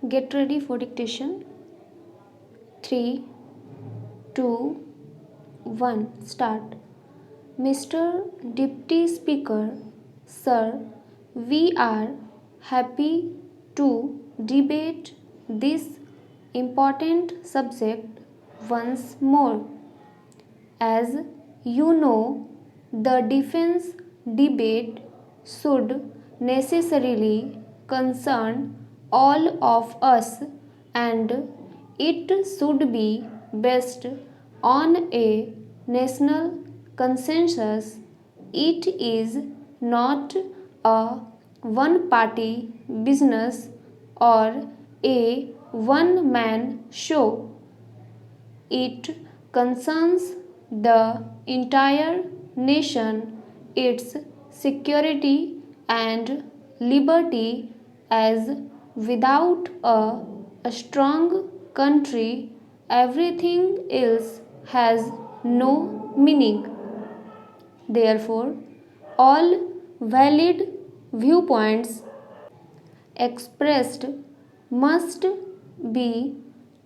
Get ready for dictation. 3, 2, 1. Start. Mr. Deputy Speaker, Sir, we are happy to debate this important subject once more. As you know, the defense debate should necessarily concern all of us, and it should be based on a national consensus. It is not a one party business or a one man show. It concerns the entire nation, its security and liberty, as without a strong country, everything else has no meaning. Therefore, all valid viewpoints expressed must be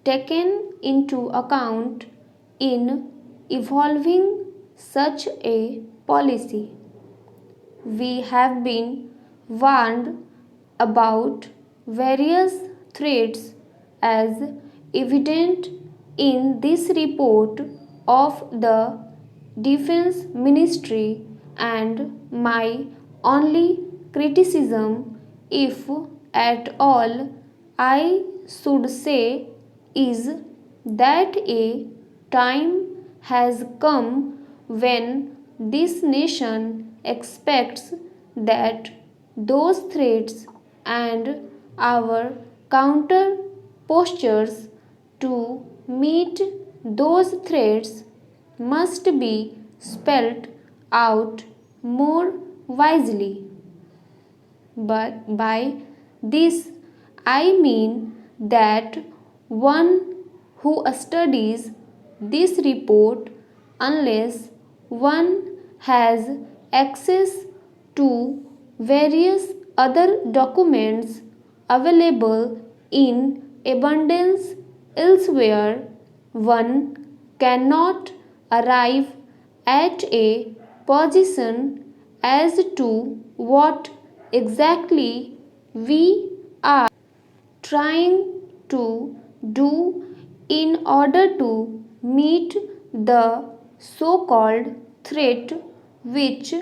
taken into account in evolving such a policy. We have been warned about various threats as evident in this report of the Defense Ministry, and my only criticism, if at all, I should say, is that a time has come when this nation expects that those threats and our counter postures to meet those threats must be spelt out more wisely. But by this I mean that one who studies this report, unless one has access to various other documents available in abundance elsewhere, one cannot arrive at a position as to what exactly we are trying to do in order to meet the so called threat, which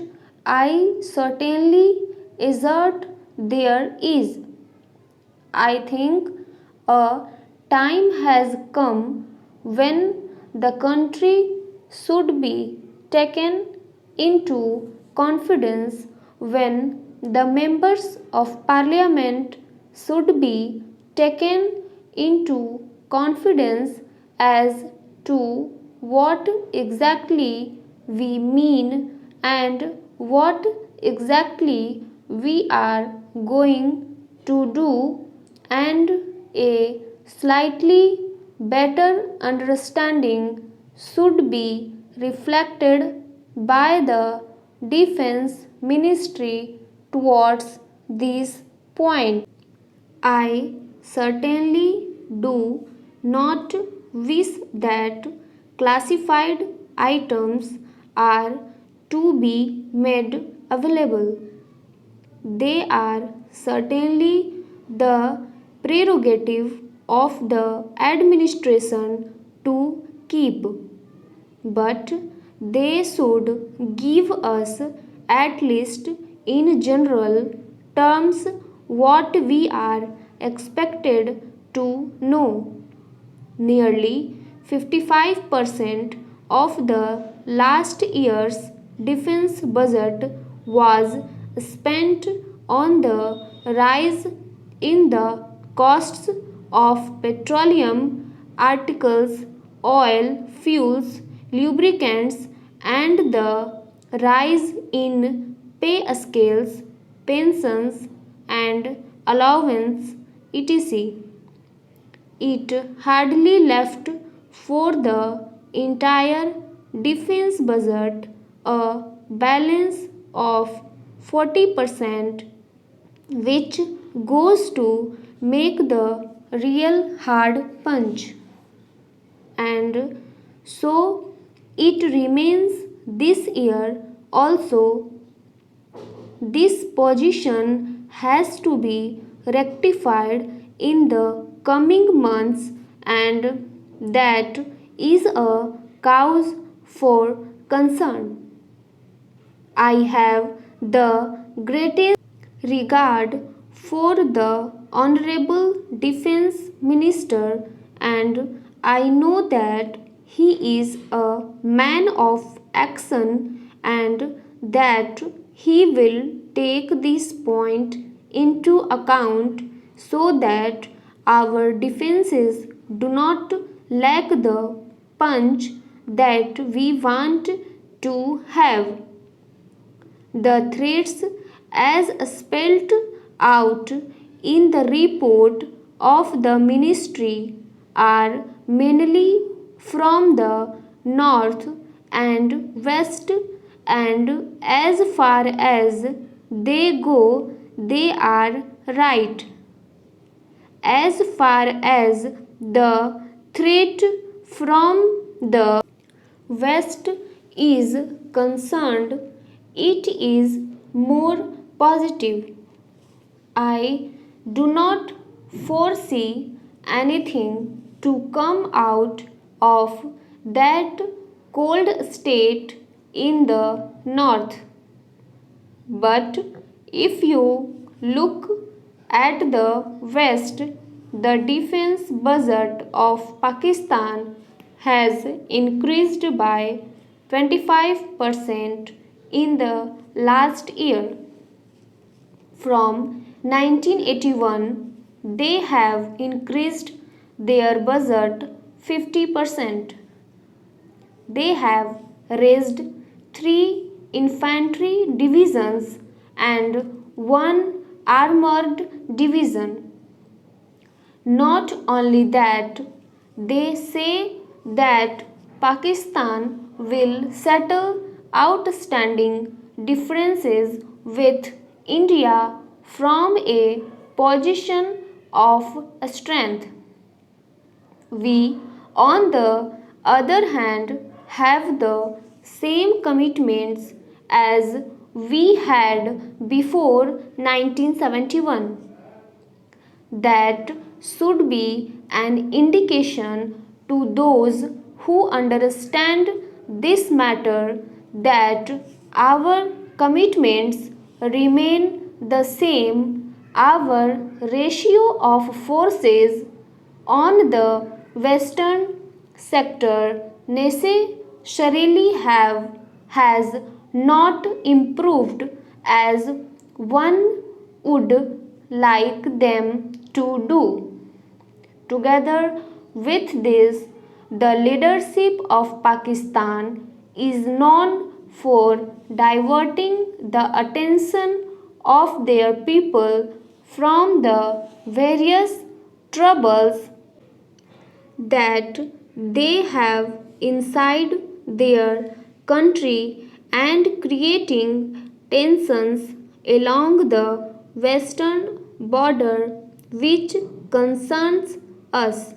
I certainly assert there is. I think a time has come when the country should be taken into confidence, when the members of parliament should be taken into confidence as to what exactly we mean and what exactly we are going to do, and a slightly better understanding should be reflected by the Defense Ministry towards this point. I certainly do not wish that classified items are to be made available. They are certainly the prerogative of the administration to keep, but they should give us, at least in general terms, what we are expected to know. Nearly 55% of the last year's defense budget was spent on the rise in the costs of petroleum articles, oil, fuels, lubricants, and the rise in pay scales, pensions, and allowance, etc. It hardly left for the entire defense budget a balance of 40%, which goes to make the real hard punch. And so it remains this year also. This position has to be rectified in the coming months, and that is a cause for concern. I have the greatest regard for the Honorable Defense Minister, and I know that he is a man of action and that he will take this point into account so that our defenses do not lack the punch that we want to have. The threats, as spelled out in the report of the ministry, are mainly from the north and west, and as far as they go, they are right. As far as the threat from the West is concerned, it is more positive. I do not foresee anything to come out of that cold state in the north. But if you look at the west, the defense budget of Pakistan has increased by 25% in the last year. From 1981, they have increased their budget 50%. They have raised 3 infantry divisions and 1 armored division. Not only that, they say that Pakistan will settle outstanding differences with India from a position of strength. We, on the other hand, have the same commitments as we had before 1971. That should be an indication to those who understand this matter that our commitments remain the same. Our ratio of forces on the western sector necessarily has not improved as one would like them to do. Together with this, the leadership of Pakistan is known for diverting the attention of their people from the various troubles that they have inside their country and creating tensions along the western border which concerns us.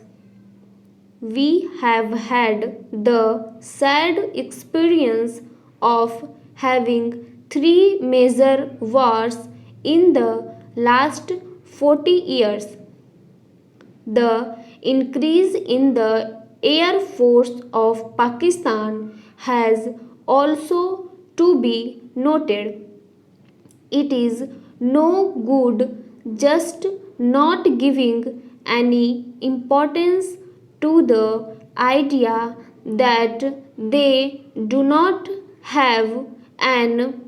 We have had the sad experience of having 3 major wars in the last 40 years. The increase in the Air Force of Pakistan has also to be noted. It is no good just not giving any importance to the idea that they do not have an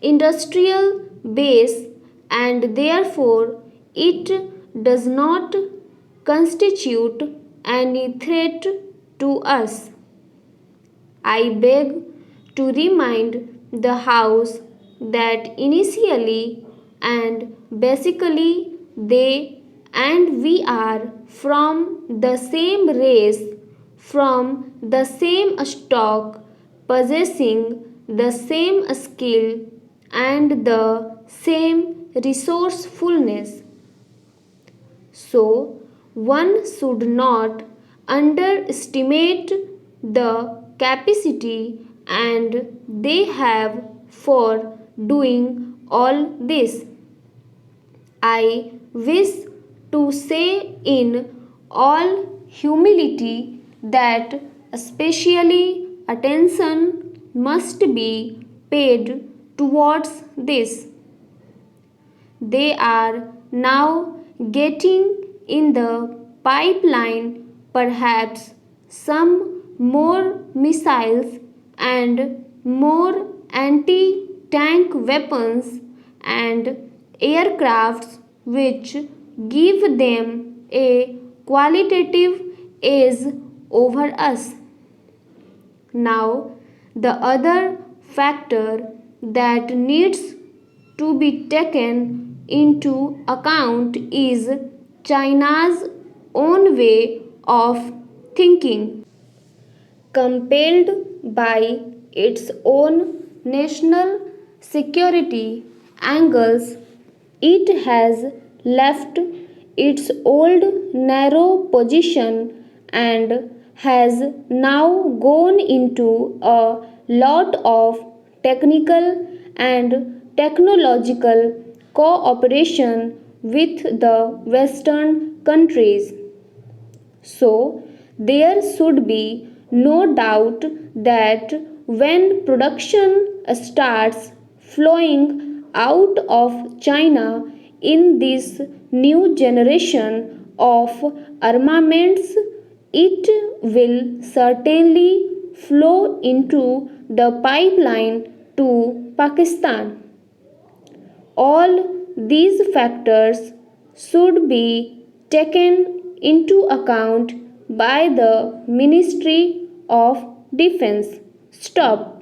industrial base and therefore it does not constitute any threat to us. I beg to remind the House that initially and basically they and we are from the same race, from the same stock, possessing the same skill and the same resourcefulness. So, one should not underestimate the capacity and they have for doing all this. I wish to say in all humility that especially attention must be paid towards this. They are now getting in the pipeline perhaps some more missiles and more anti tank weapons and aircrafts which give them a qualitative edge over us. Now, the other factor that needs to be taken into account is China's own way of thinking. Compelled by its own national security angles, it has left its old narrow position and has now gone into a lot of technical and technological cooperation with the Western countries. So, there should be no doubt that when production starts flowing out of China in this new generation of armaments, it will certainly flow into the pipeline to Pakistan. All these factors should be taken into account by the Ministry of Defense. Stop.